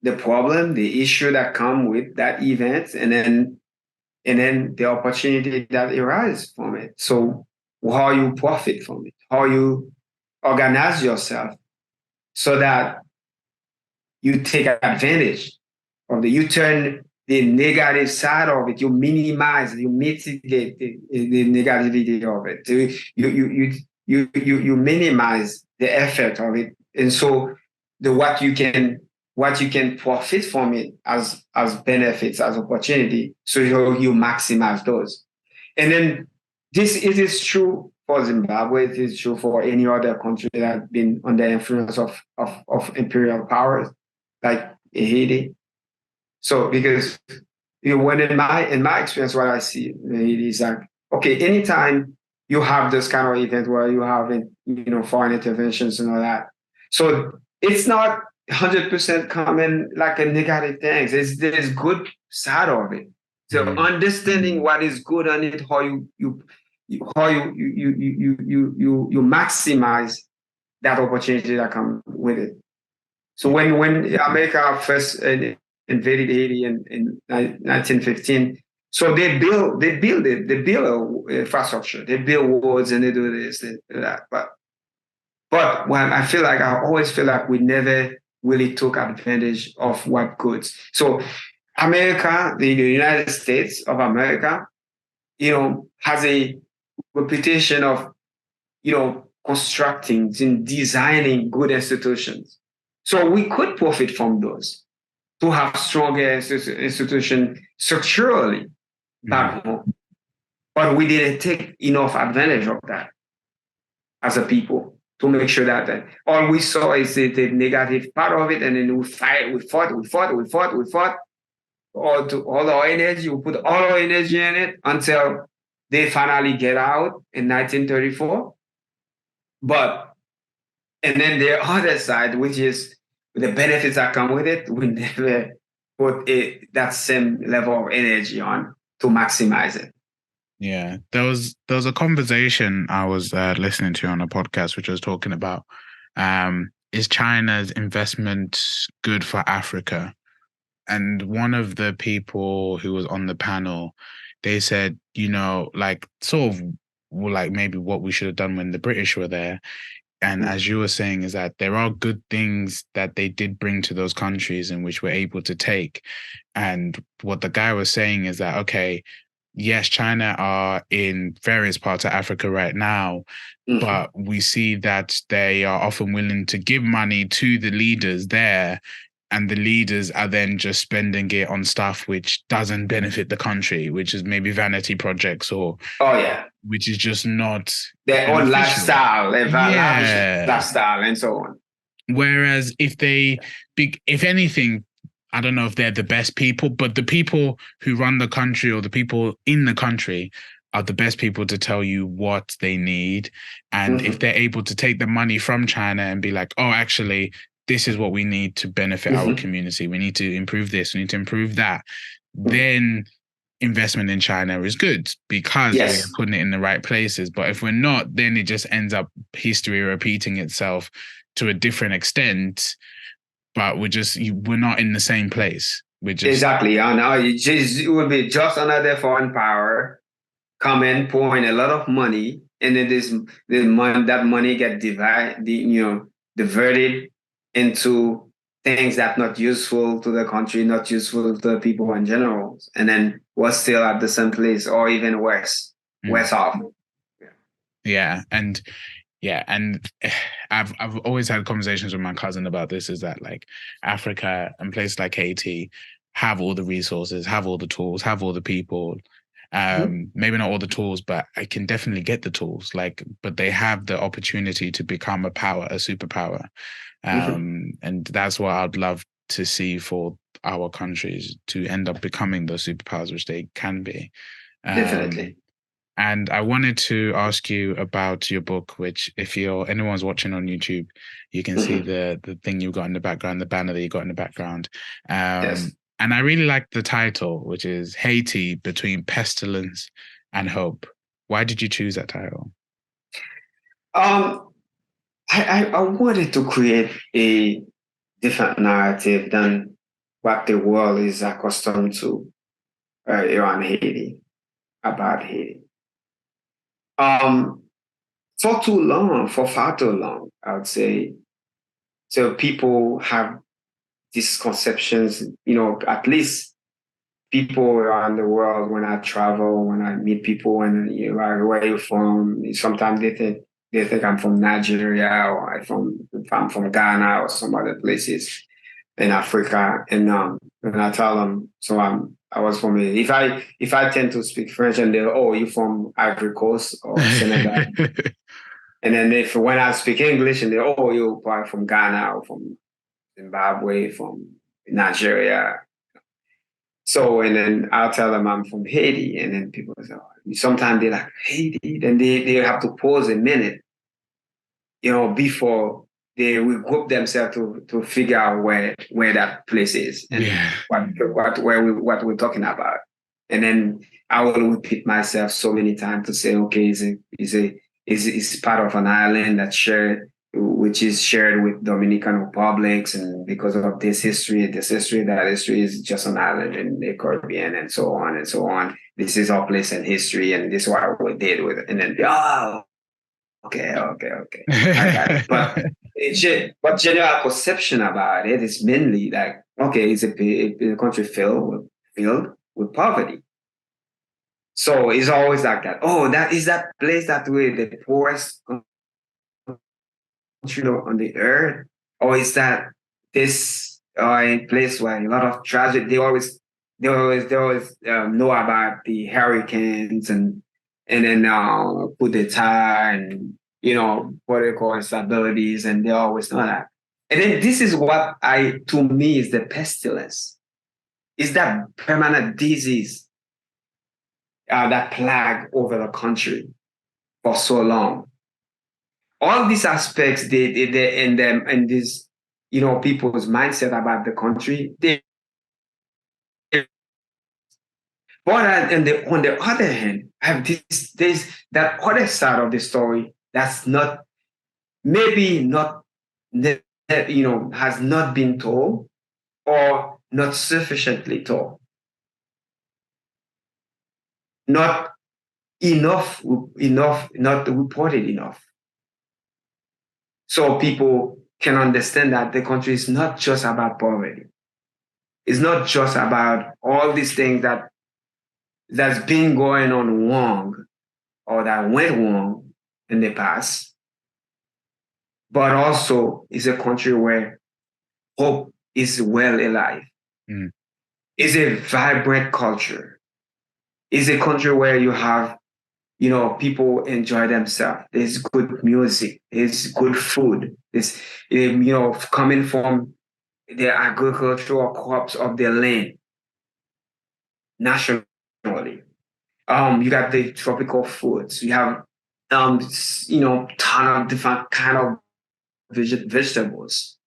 B: the problem, the issue that come with that event, and then the opportunity that arises from it. So how you profit from it, how you organize yourself so that you take advantage of you turn the negative side of it, you minimize, you mitigate the negativity of it. You minimize the effect of it. And so the what you can profit from it as benefits, as opportunity, so you maximize those. And then this it is true for Zimbabwe, it is true for any other country that has been under influence of imperial powers, like Haiti. So because when in my experience, what I see is like, okay, anytime you have this kind of event where you have foreign interventions and all that, so it's not 100% common like a negative thing. There's good side of it. So
A: Mm.
B: understanding what is good on it, how you maximize that opportunity that comes with it. So
A: Yeah.
B: when America first invaded Haiti in 1915, so they build infrastructure, they build walls, and they do this, they do that. But when I always feel like we never really took advantage of what goods. So America, the United States of America, has a reputation of constructing and designing good institutions. So we could profit from those to have stronger institution structurally
A: Mm.
B: back home. But we didn't take enough advantage of that as a people to make sure that all we saw is the negative part of it, and then we fought, all our energy, we put all our energy in it until they finally get out in 1934. But and then the other side, which is the benefits that come with it, we never put that same level of energy on to maximize it.
A: Yeah, there was a conversation I was listening to on a podcast which was talking about is China's investment good for Africa? And one of the people who was on the panel, they said, like sort of like maybe what we should have done when the British were there. And as you were saying, is that there are good things that they did bring to those countries in which we're able to take. And what the guy was saying is that, okay, yes, China are in various parts of Africa right now,
B: Mm-hmm.
A: but we see that they are often willing to give money to the leaders there, and the leaders are then just spending it on stuff which doesn't benefit the country, which is maybe vanity projects or
B: Oh yeah,
A: which is just not
B: their own
A: beneficial.
B: lifestyle, their lavish
A: Yeah.
B: lifestyle, and so on.
A: Whereas if anything, I don't know if they're the best people, but the people who run the country or the people in the country are the best people to tell you what they need. And if
B: Mm-hmm.
A: they're able to take the money from China and be like, oh, actually, this is what we need to benefit our
B: Mm-hmm.
A: community. We need to improve this. We need to improve that.
B: Mm-hmm.
A: Then investment in China is good because we are
B: Yes.
A: putting it in the right places. But if we're not, then it just ends up history repeating itself to a different extent, but we're not in the same place. We're just
B: Exactly. And it would be just another foreign power come in, pour in a lot of money, and then that money get diverted into things that not useful to the country, not useful to the people in general, and then was still at the same place or even worse,
A: mm,
B: worse off.
A: yeah, and yeah, and I've always had conversations with my cousin about this. Is that like Africa and places like Haiti have all the resources, have all the tools, have all the people.
B: Mhm.
A: Maybe not all the tools, but I can definitely get the tools. Like, but they have the opportunity to become a superpower.
B: Mhm.
A: And that's what I'd love to see for our countries to end up becoming the superpowers which they can be. Um,
B: Definitely.
A: and I wanted to ask you about your book, which if anyone's watching on YouTube, you can see
B: Mhm.
A: the thing you've got in the background, the banner that you got in the background.
B: Yes.
A: And I really like the title, which is Haiti Between Pestilence and Hope. Why did you choose that title?
B: Um, I wanted to create a different narrative than what the world is accustomed to around Haiti, about Haiti. Um, for too long, for far too long, I would say. So people have these conceptions, at least people around the world when I travel, when I meet people and where you're from, sometimes they think I'm from Nigeria or if I'm from Ghana or some other places in Africa. And when I tell them, so I was from if I tend to speak French and they're, oh, you from Ivory Coast or Senegal. And then if when I speak English and they're, oh, you're probably from Ghana or from Zimbabwe, from Nigeria. So, and then I'll tell them I'm from Haiti. And then people say, oh, sometimes they're like, Haiti. Then they have to pause a minute, before they regroup themselves to figure out where that place is and
A: Yeah.
B: what we're talking about. And then I will repeat myself so many times to say, okay, is part of an island that's shared, which is shared with Dominican republics, and because of that history is just an island in the Caribbean, and so on and so on. This is our place in history, and this is what we did with it. And then, oh, okay. I got it. But general perception about it is mainly like, okay, it's a country filled with poverty. So it's always like that. Oh, that is that place that way the poorest country on the earth, or is that this a place where a lot of tragedy? They always know about the hurricanes and then coup d'etat and political instabilities, and they always know that. And then this is what to me is the pestilence. Is that permanent disease that plague over the country for so long? All these aspects they in them and this people's mindset about the country but on the other hand I have this that other side of the story that's not maybe not has not been told or not sufficiently told, not enough not reported enough, so people can understand that the country is not just about poverty. It's not just about all these things that's been going on wrong or that went wrong in the past, but also it's a country where hope is well alive.
A: Mm.
B: It's a vibrant culture. It's a country where you have, people enjoy themselves. There's good music. There's good food. It's, coming from the agricultural crops of the land nationally. You got the tropical foods. You have, ton of different kind of vegetables.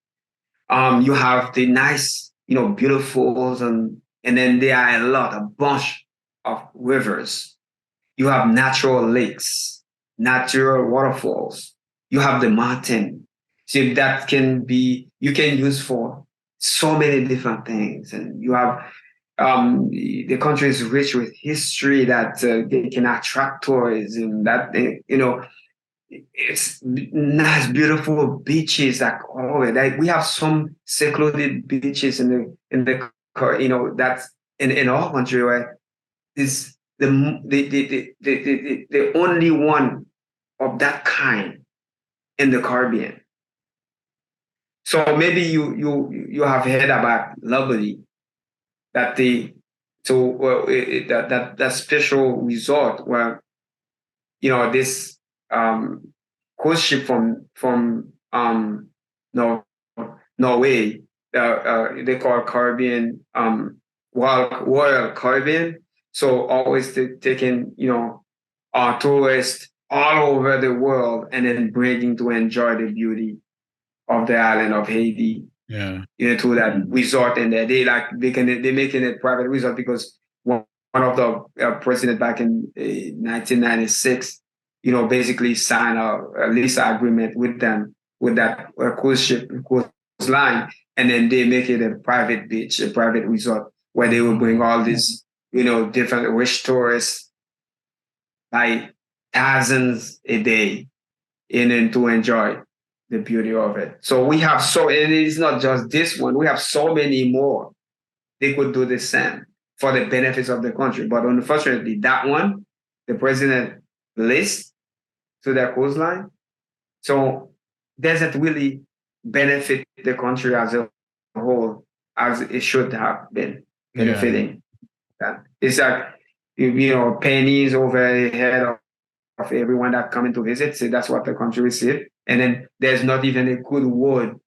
B: You have the nice, beautiful, and then there are a bunch of rivers. You have natural lakes, natural waterfalls. You have the mountain. So that you can use for so many different things, and you have the country is rich with history that they can attract tourism. That it's nice, beautiful beaches like all of it. Like we have some secluded beaches that's in our country where is the only one of that kind in the Caribbean. So maybe you have heard about Lovely, that the so that special resort where this cruise ship from Norway, they call Caribbean Royal Caribbean. So always taking tourists all over the world and then bringing to enjoy the beauty of the island of Haiti.
A: Yeah.
B: To that resort, and they making it private resort because one of the president back in 1996, basically signed a lease agreement with them with that cruise line, and then they make it a private beach, a private resort where they will bring all these different rich tourists by thousands a day in and to enjoy the beauty of it. So we have and it is not just this one, we have so many more. They could do the same for the benefits of the country. But unfortunately, that one, the president lists to their coastline. So doesn't really benefit the country as a whole as it should have been benefiting. Yeah. It's like pennies over the head of everyone that coming to visit. So that's what the country received. And then there's not even a good road,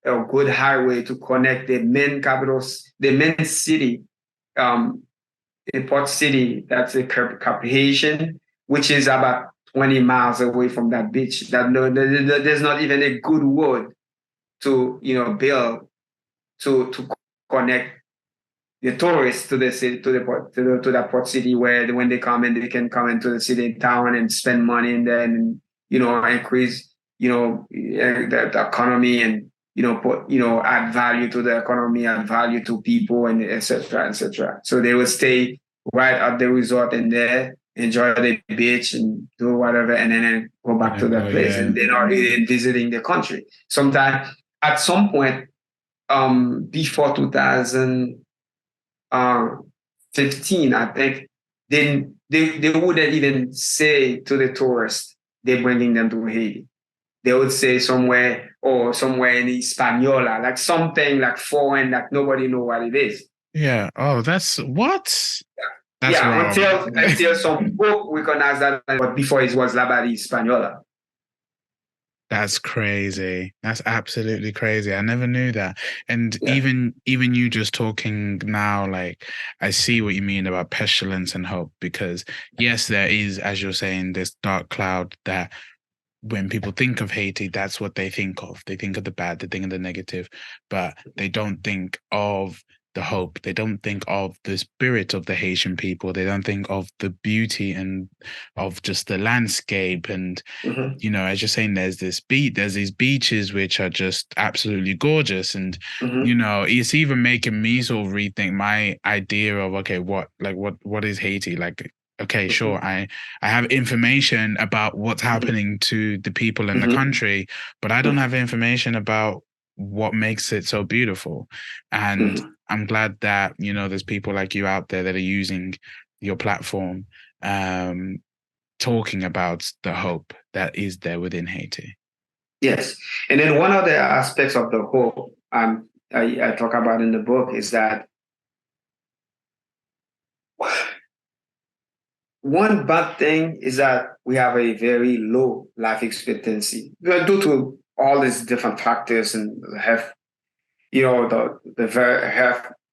B: a good highway to connect the main capitals, the main city, a port city, that's a Haitian, which is about 20 miles away from that beach. There's not even a good road to build to connect the tourists to the city, to the port, to that port city, where when they come in, they can come into the city town and spend money in there and increase the economy and add value to the economy, add value to people, and etc. etc. So they will stay right at the resort and there enjoy the beach and do whatever, and then go back to their place, and they're not really visiting the country. Sometimes at some point before 2015, I think, then they wouldn't even say to the tourists they're bringing them to Haiti. They would say somewhere in Hispaniola, like something like foreign that nobody know what it is.
A: Yeah. Oh, that's what? That's
B: wrong. Until some book recognized that, but before it was La Bali Hispaniola.
A: That's crazy. That's absolutely crazy. I never knew that. And even you just talking now, like, I see what you mean about pestilence and hope, because yes, there is, as you're saying, this dark cloud that when people think of Haiti, that's what they think of. They think of the bad, they think of the negative, but they don't think of the hope. They don't think of the spirit of the Haitian people. They don't think of the beauty and of just the landscape. And, as you're saying, there's these beaches which are just absolutely gorgeous. And, it's even making me sort of rethink my idea of, okay, what is Haiti? Like, okay, sure, I have information about what's happening to the people in the country, but I don't have information about what makes it so beautiful. And I'm glad that, there's people like you out there that are using your platform, talking about the hope that is there within Haiti.
B: Yes. And then one of the aspects of the hope I talk about in the book is that one bad thing is that we have a very low life expectancy due to all these different factors, and have the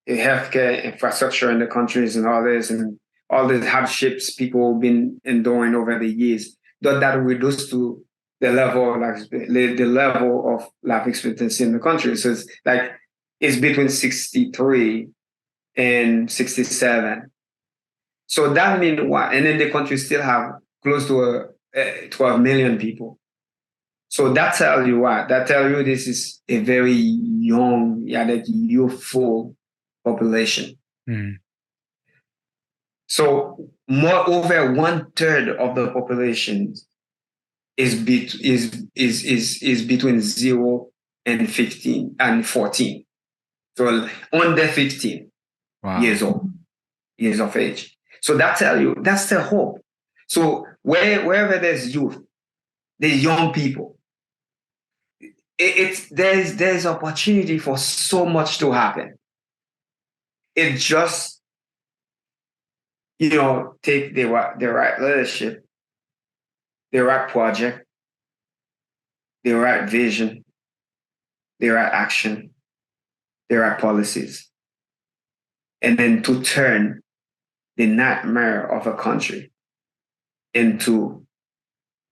B: healthcare infrastructure in the countries and all this, and all the hardships people have been enduring over the years. That reduced to the level of life expectancy in the country. So it's between 63 and 67. So that means what? And then the country still have close to 12 million people. So that tell you what? That tell you this is a very young, yeah, that youthful population.
A: Mm.
B: So more over 1/3 of the population is between 0 and 15 and 14. So under 15
A: Wow.
B: years of age. So that tell you that's the hope. So wherever there's youth, there's young people. There's opportunity for so much to happen. It just take the right leadership, the right project, the right vision, the right action, the right policies, and then to turn the nightmare of a country into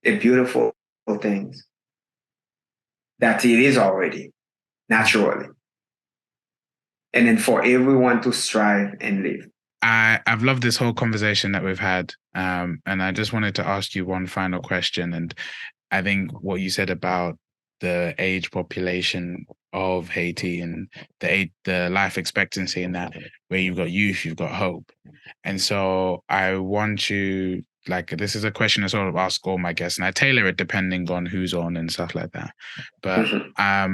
B: a beautiful thing that it is already naturally, and then for everyone to strive and live.
A: I've loved this whole conversation that we've had, and I just wanted to ask you one final question. And I think what you said about the age population of Haiti and the life expectancy in that, where you've got youth, you've got hope. And so I want you, like, this is a question I sort of ask all my guests, and I tailor it depending on who's on and stuff like that. But I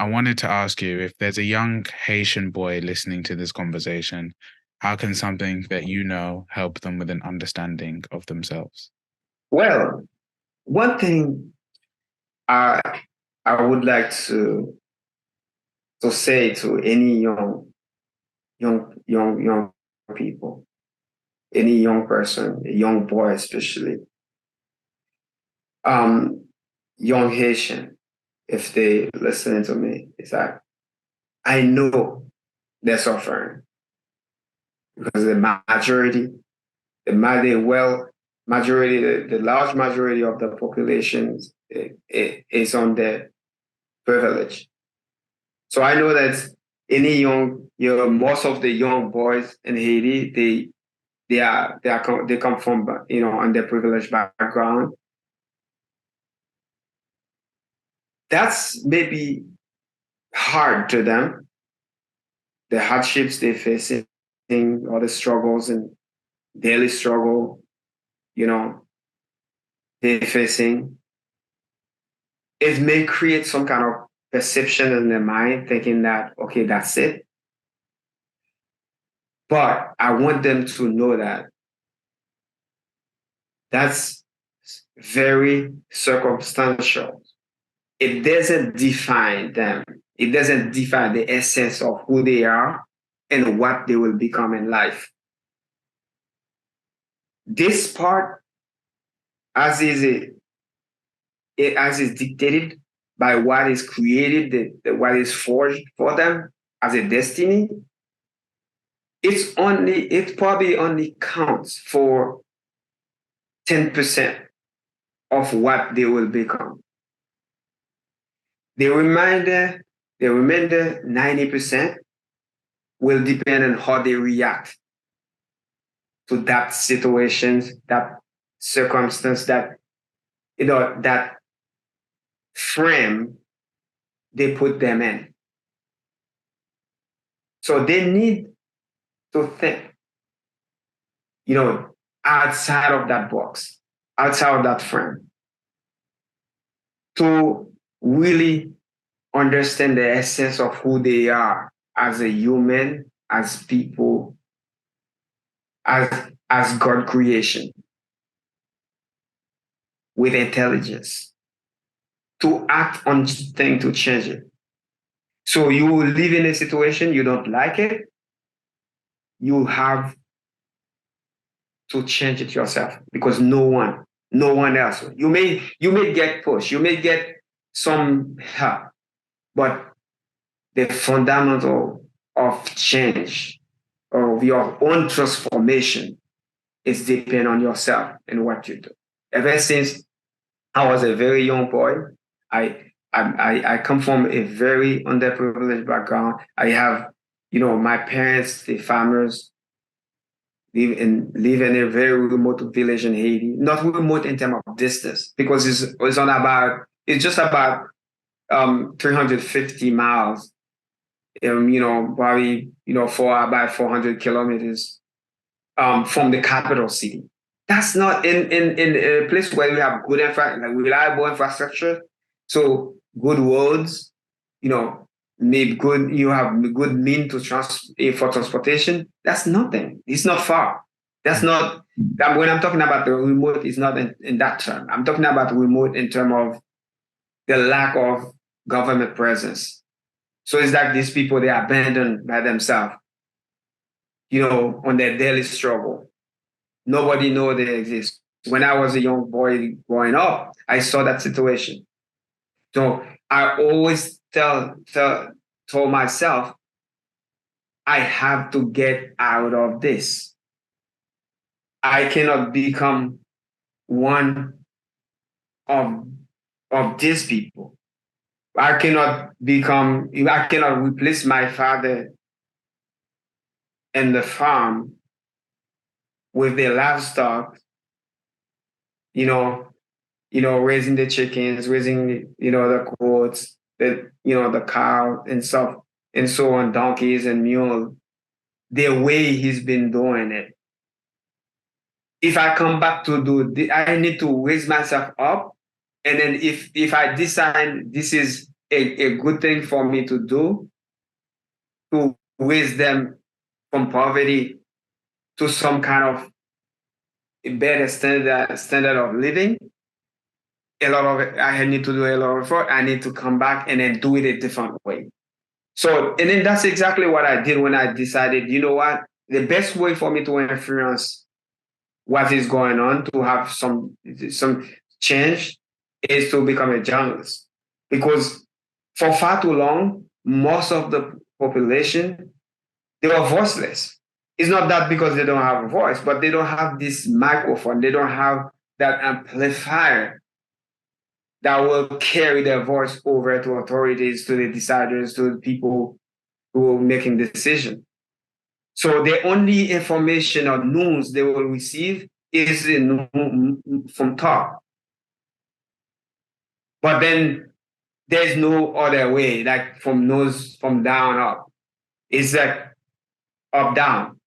A: wanted to ask you, if there's a young Haitian boy listening to this conversation, how can something that you know help them with an understanding of themselves?
B: Well, one thing I I would like to say to any young people, any young person, a young boy especially, young Haitian, if they listening to me, is that I know they're suffering because the large majority of the population is on the privilege. So I know that most of the young boys in Haiti, they come from underprivileged background. That's maybe hard to them, the hardships they're facing, all the struggles and daily struggle, they're facing. It may create some kind of perception in their mind, thinking that, okay, that's it. But I want them to know that that's very circumstantial. It doesn't define them. It doesn't define the essence of who they are and what they will become in life. This part, as is dictated by what is created, what is forged for them as a destiny, it probably only counts for 10% of what they will become. The remainder 90% will depend on how they react to that situation, that circumstance, that frame they put them in. So they need to think, outside of that box, outside of that frame, to really understand the essence of who they are as a human, as people, as God creation, with intelligence, to act on things to change it. So you will live in a situation, you don't like it, you have to change it yourself, because no one else. You may get pushed, you may get some help, but the fundamental of change, of your own transformation, is depend on yourself and what you do. Ever since I was a very young boy, I come from a very underprivileged background. I have, my parents, the farmers, live in a very remote village in Haiti. Not remote in terms of distance, because it's not about It's just about 350 miles, probably, about 400 kilometers from the capital city. That's not in a place where we have good reliable infrastructure. So good roads, maybe you have good mean to for transportation. That's nothing. It's not far. That's not when I'm talking about the remote. It's not in that term. I'm talking about remote in terms of the lack of government presence. So it's like these people, they are abandoned by themselves, on their daily struggle. Nobody know they exist. When I was a young boy growing up, I saw that situation. So I always told myself, I have to get out of this. I cannot become one of these people. I cannot replace my father in the farm with the livestock, raising the chickens, raising, the goats, the cow and stuff, and so on, donkeys and mules, the way he's been doing it. If I come back to I need to raise myself up. And then if I decide this is a good thing for me to do, to raise them from poverty to some kind of a better standard of living, I need to do a lot of effort. I need to come back and then do it a different way. So, and then that's exactly what I did when I decided, you know what, the best way for me to influence what is going on, to have some change, is to become a journalist. Because for far too long, most of the population, they were voiceless. It's not that because they don't have a voice, but they don't have this microphone. They don't have that amplifier that will carry their voice over to authorities, to the deciders, to the people who are making decisions. So the only information or news they will receive is from top. But then there's no other way, like from down up. It's like up down,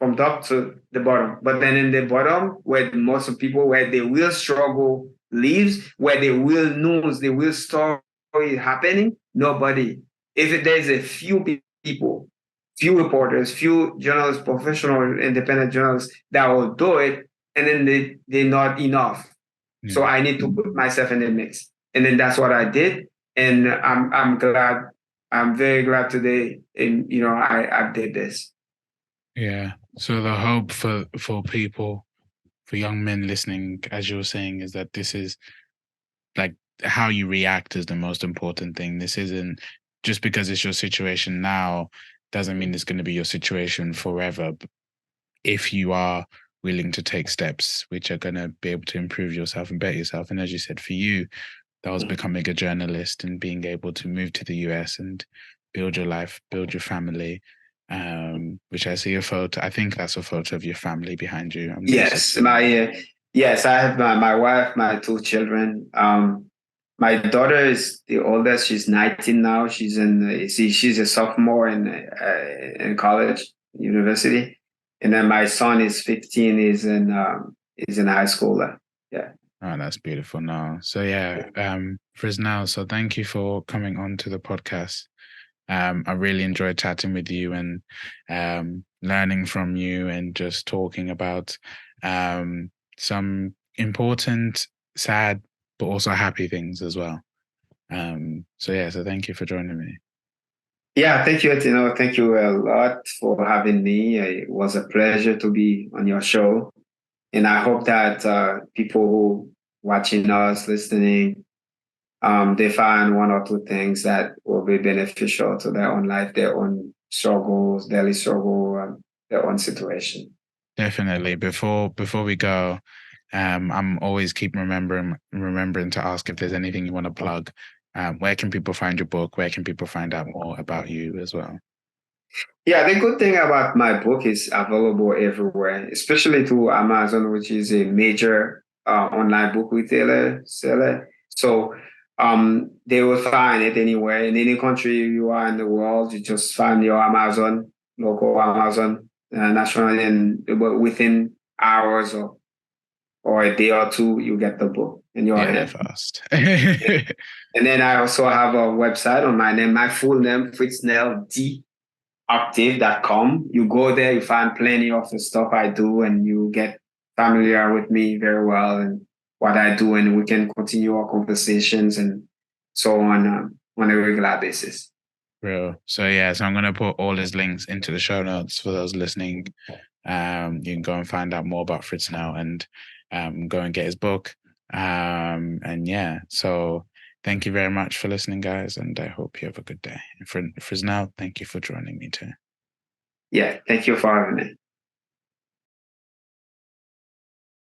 B: from top to the bottom. But then in the bottom, where most of people, where the real struggle lives, where the real news, the real story is happening, nobody. If there's a few people, few reporters, few journalists, professional, independent journalists that will do it, and then they're not enough. Yeah. So I need to put myself in the mix. And then that's what I did. And I'm glad, I'm very glad today, and I did this.
A: Yeah. So the hope for people, for young men listening, as you were saying, is that this is like how you react is the most important thing. This isn't just because it's your situation now, doesn't mean it's going to be your situation forever. If you are willing to take steps which are going to be able to improve yourself and better yourself. And as you said, for you, that was becoming a journalist and being able to move to the US and build your life, build your family. Which I see a photo. I think that's a photo of your family behind you.
B: Yes, yes, I have my wife, my two children. My daughter is the oldest. She's 19 now. She's she's a sophomore in college, university, and then my son is 15. Is in high school. Yeah.
A: Oh, that's beautiful. Now, so yeah, Fritznel. So thank you for coming on to the podcast. I really enjoyed chatting with you and learning from you and just talking about some important, sad, but also happy things as well. So thank you for joining me.
B: Yeah, thank you. Thank you a lot for having me. It was a pleasure to be on your show, and I hope that people who watching us, listening, they find one or two things that will be beneficial to their own life, their own struggles, daily struggle, their own situation.
A: Definitely. Before we go, I'm always keep remembering to ask if there's anything you want to plug. Where can people find your book? Where can people find out more about you as well?
B: Yeah, the good thing about my book is available everywhere, especially through Amazon, which is a major online book retailer seller. So they will find it anywhere in any country you are in the world. You just find your Amazon, local Amazon, national, and within hours or a day or two, you get the book in your
A: Yeah, they're
B: hand.
A: fast.
B: And then I also have a website on my name, my full name, Fritznel, Octave.com. You go there, you find plenty of the stuff I do, and you get familiar with me very well and what I do, and we can continue our conversations and so on a regular basis.
A: Real. So yeah, so I'm gonna put all his links into the show notes for those listening. You can go and find out more about Fritznel and go and get his book. And yeah, so thank you very much for listening, guys, and I hope you have a good day. And for Fritznel, thank you for joining me too.
B: Yeah, thank you for having me.